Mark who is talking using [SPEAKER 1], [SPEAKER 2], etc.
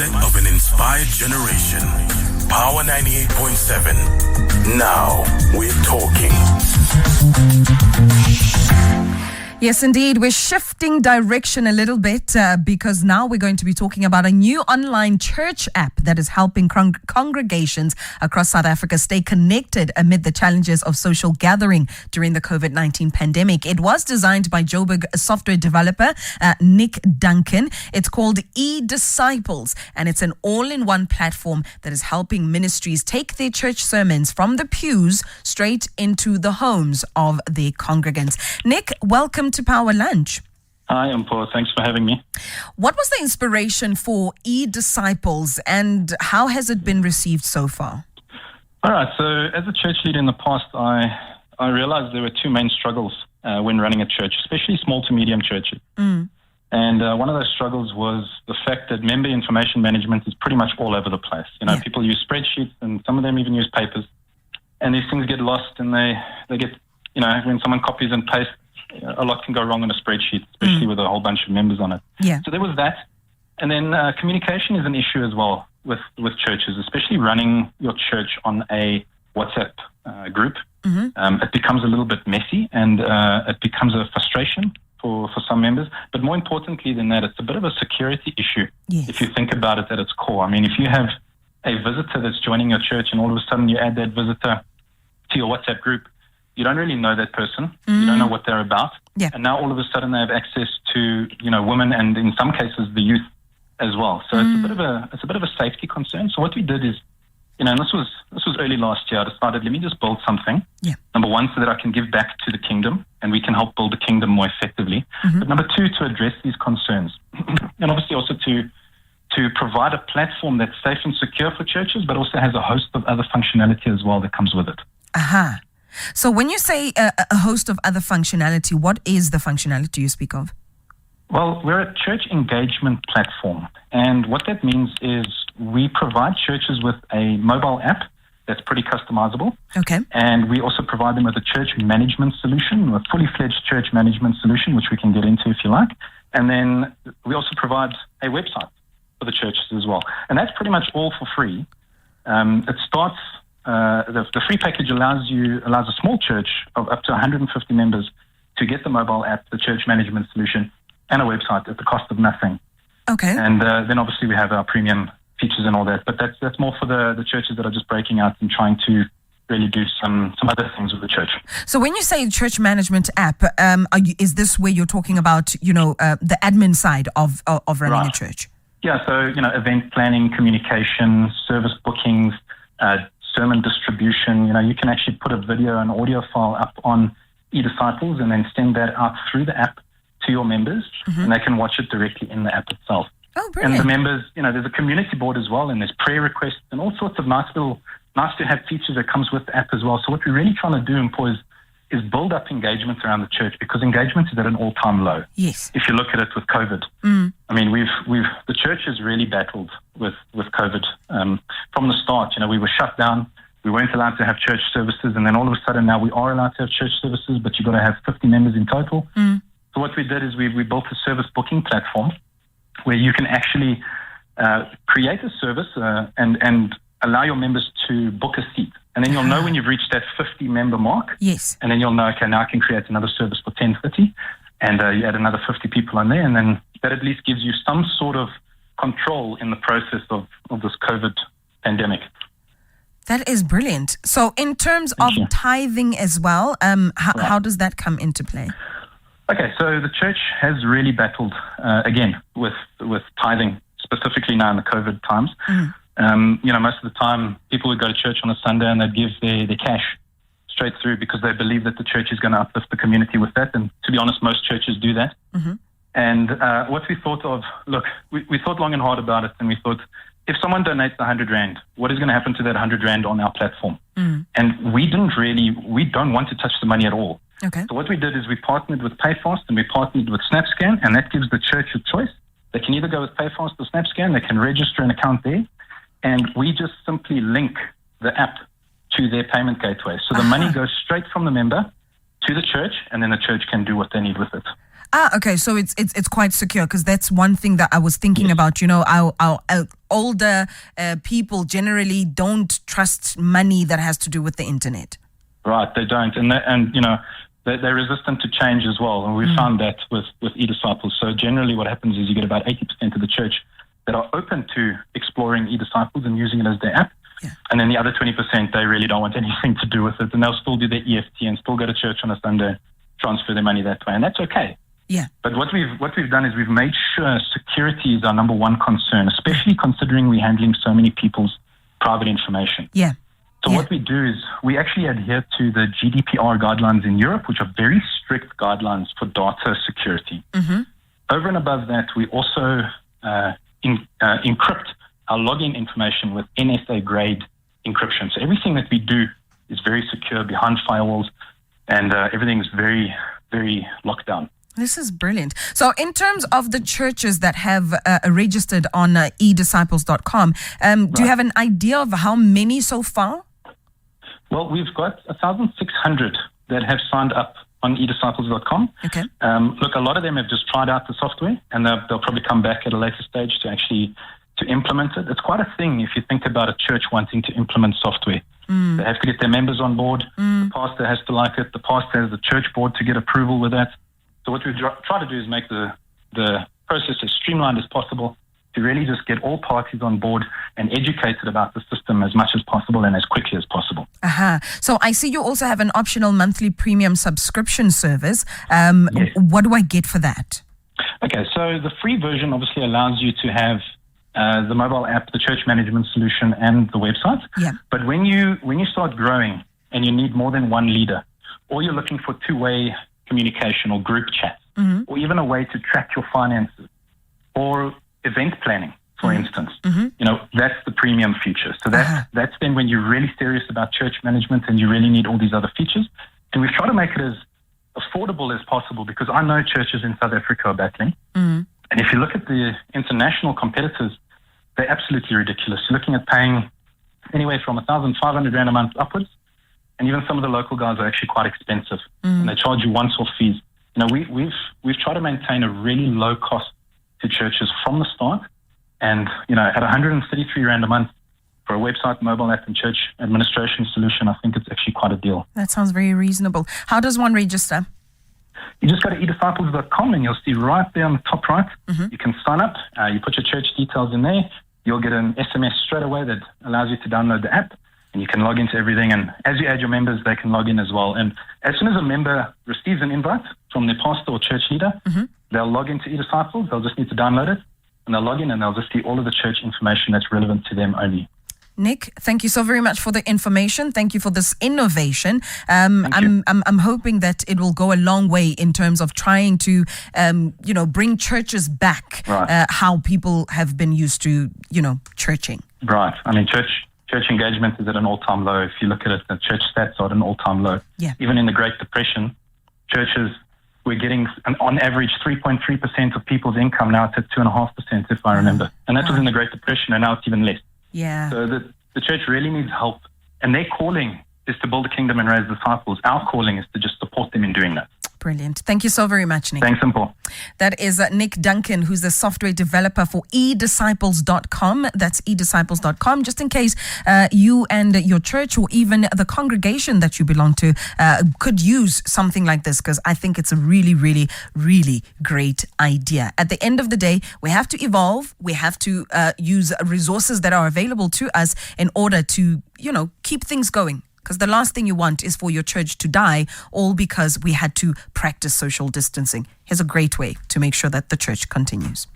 [SPEAKER 1] mindset of an inspired generation. Power 98.7. Now we're talking.
[SPEAKER 2] Yes, indeed. We're shifting direction a little bit because now we're going to be talking about a new online church app that is helping congregations across South Africa stay connected amid the challenges of social gathering during the COVID-19 pandemic. It was designed by Joburg software developer Nick Duncan. It's called eDisciples, and it's an all-in-one platform that is helping ministries take their church sermons from the pews straight into the homes of their congregants. Nick, welcome to Power Lunch.
[SPEAKER 3] Hi, Mpho. Thanks for having me.
[SPEAKER 2] What was the inspiration for eDisciples and how has it been received so far?
[SPEAKER 3] All right. So as a church leader in the past, I realized there were two main struggles when running a church, especially small to medium churches. And one of those struggles was the fact that member information management is pretty much all over the place. People use spreadsheets and some of them even use papers. And these things get lost and they get, when someone copies and pastes, a lot can go wrong on a spreadsheet, especially with a whole bunch of members on it.
[SPEAKER 2] Yeah.
[SPEAKER 3] So there was that. And then communication is an issue as well with churches, especially running your church on a WhatsApp group. It becomes a little bit messy and it becomes a frustration for some members. But more importantly than that, it's a bit of a security issue.
[SPEAKER 2] Yes.
[SPEAKER 3] If you think about it at its core. I mean, if you have a visitor that's joining your church and all of a sudden you add that visitor to your WhatsApp group, you don't really know that person. You don't know what they're about.
[SPEAKER 2] Yeah.
[SPEAKER 3] And now all of a sudden they have access to, women and in some cases the youth as well. So it's a bit of a safety concern. So what we did is, and this was early last year, I decided, let me just build something.
[SPEAKER 2] Yeah.
[SPEAKER 3] Number one, so that I can give back to the kingdom and we can help build the kingdom more effectively. But number two, to address these concerns. And obviously also to provide a platform that's safe and secure for churches, but also has a host of other functionality as well that comes with it.
[SPEAKER 2] Aha. So when you say a host of other functionality, what is the functionality you speak of?
[SPEAKER 3] Well, we're a church engagement platform. And what that means is we provide churches with a mobile app that's pretty customizable.
[SPEAKER 2] Okay.
[SPEAKER 3] And we also provide them with a church management solution, a fully fledged church management solution, which we can get into if you like. And then we also provide a website for the churches as well. And that's pretty much all for free. It starts... The free package allows a small church of up to 150 members to get the mobile app, the church management solution, and a website at the cost of nothing.
[SPEAKER 2] Okay.
[SPEAKER 3] And then obviously we have our premium features and all that, but that's more for the churches that are just breaking out and trying to really do some other things with the church.
[SPEAKER 2] So when you say church management app, is this where you're talking about, the admin side of running a church?
[SPEAKER 3] Yeah. So event planning, communication, service bookings, sermon distribution. You can actually put a video and audio file up on eDisciples and then send that out through the app to your members, and they can watch it directly in the app itself.
[SPEAKER 2] Oh, brilliant.
[SPEAKER 3] And the members, there's a community board as well, and there's prayer requests and all sorts of nice to have features that comes with the app as well. So what we're really trying to do, Mpho, is build up engagement around the church, because engagement is at an all-time low.
[SPEAKER 2] Yes.
[SPEAKER 3] If you look at it with COVID. I mean, the church has really battled with COVID. From the start, we were shut down. We weren't allowed to have church services, and then all of a sudden now we are allowed to have church services, but you've got to have 50 members in total. So what we did is we built a service booking platform where you can actually create a service and allow your members to book a seat. And then you'll know when you've reached that 50-member mark.
[SPEAKER 2] Yes.
[SPEAKER 3] And then you'll know, okay, now I can create another service for 10:30, and you add another 50 people on there, and then that at least gives you some sort of control in the process of this COVID pandemic.
[SPEAKER 2] That is brilliant. So in terms of tithing as well, how does that come into play?
[SPEAKER 3] Okay, so the church has really battled, again, with tithing, specifically now in the COVID times. Most of the time people would go to church on a Sunday and they'd give their cash straight through because they believe that the church is going to uplift the community with that. And to be honest, most churches do that. And what we thought of, we thought long and hard about it, and we thought, if someone donates 100 Rand, what is going to happen to that 100 Rand on our platform? And we don't want to touch the money at all.
[SPEAKER 2] Okay.
[SPEAKER 3] So what we did is we partnered with PayFast and we partnered with SnapScan, and that gives the church a choice. They can either go with PayFast or SnapScan. They can register an account there, and we just simply link the app to their payment gateway. So the money goes straight from the member to the church, and then the church can do what they need with it.
[SPEAKER 2] Okay. So it's quite secure, because that's one thing that I was thinking about. Our older people generally don't trust money that has to do with the internet.
[SPEAKER 3] Right, they don't, and they're resistant to change as well, and we found that with eDisciples. So generally, what happens is you get about 80% of the church that are open to exploring eDisciples and using it as their app.
[SPEAKER 2] Yeah.
[SPEAKER 3] And then the other 20%, they really don't want anything to do with it, and they'll still do their EFT and still go to church on a Sunday, transfer their money that way, and that's okay.
[SPEAKER 2] Yeah.
[SPEAKER 3] But what we've done is we've made sure security is our number one concern, especially considering we're handling so many people's private information.
[SPEAKER 2] Yeah.
[SPEAKER 3] So what we do is we actually adhere to the GDPR guidelines in Europe, which are very strict guidelines for data security.
[SPEAKER 2] Mm-hmm.
[SPEAKER 3] Over and above that, we also encrypt our login information with NSA-grade encryption. So everything that we do is very secure behind firewalls, and everything is very, very locked down.
[SPEAKER 2] This is brilliant. So in terms of the churches that have registered on eDisciples.com, do you have an idea of how many so far?
[SPEAKER 3] Well, we've got 1,600 that have signed up on eDisciples.com.
[SPEAKER 2] Okay.
[SPEAKER 3] Look, a lot of them have just tried out the software, and they'll probably come back at a later stage to implement it. It's quite a thing if you think about a church wanting to implement software. They have to get their members on board. The pastor has to like it. The pastor has the church board to get approval with that. So what we try to do is make the process as streamlined as possible, to really just get all parties on board and educated about the system as much as possible and as quickly as possible.
[SPEAKER 2] So I see you also have an optional monthly premium subscription service.
[SPEAKER 3] Yes.
[SPEAKER 2] What do I get for that?
[SPEAKER 3] Okay, so the free version obviously allows you to have the mobile app, the church management solution, and the website.
[SPEAKER 2] Yeah.
[SPEAKER 3] But when you start growing and you need more than one leader, or you're looking for two-way communication or group chat, or even a way to track your finances, or event planning, for instance, that's the premium feature. So that's then when you're really serious about church management and you really need all these other features. And we've tried to make it as affordable as possible, because I know churches in South Africa are battling. And if you look at the international competitors, they're absolutely ridiculous. You're looking at paying anywhere from 1,500 Rand a month upwards, and even some of the local guys are actually quite expensive, and they charge you once-off fees. We've tried to maintain a really low cost to churches from the start, and at 133 Rand a month for a website, mobile app, and church administration solution, I think it's actually quite a deal.
[SPEAKER 2] That sounds very reasonable. How does one register?
[SPEAKER 3] You just go to eDisciples.com, and you'll see right there on the top right, you can sign up. You put your church details in there. You'll get an SMS straight away that allows you to download the app, and you can log into everything. And as you add your members, they can log in as well. And as soon as a member receives an invite from their pastor or church leader, they'll log into eDisciples. They'll just need to download it, and they'll log in, and they'll just see all of the church information that's relevant to them only.
[SPEAKER 2] Nick, thank you so very much for the information. Thank you for this innovation. I'm hoping that it will go a long way in terms of trying to, bring churches back, how people have been used to, churching.
[SPEAKER 3] Right. I mean, church engagement is at an all-time low. If you look at it, the church stats are at an all-time low.
[SPEAKER 2] Yeah.
[SPEAKER 3] Even in the Great Depression, churches were getting, on average, 3.3% of people's income. Now it's at 2.5%, if I remember. And that was in the Great Depression, and now it's even less.
[SPEAKER 2] Yeah.
[SPEAKER 3] So the church really needs help, and their calling is to build a kingdom and raise disciples. Our calling is to just support them in doing that.
[SPEAKER 2] Brilliant. Thank you so very much, Nick.
[SPEAKER 3] Thanks, Mpho.
[SPEAKER 2] That is Nick Duncan, who's the software developer for eDisciples.com. That's eDisciples.com. Just in case you and your church, or even the congregation that you belong to, could use something like this, because I think it's a really, really, really great idea. At the end of the day, we have to evolve. We have to use resources that are available to us in order to, keep things going. Because the last thing you want is for your church to die, all because we had to practice social distancing. Here's a great way to make sure that the church continues.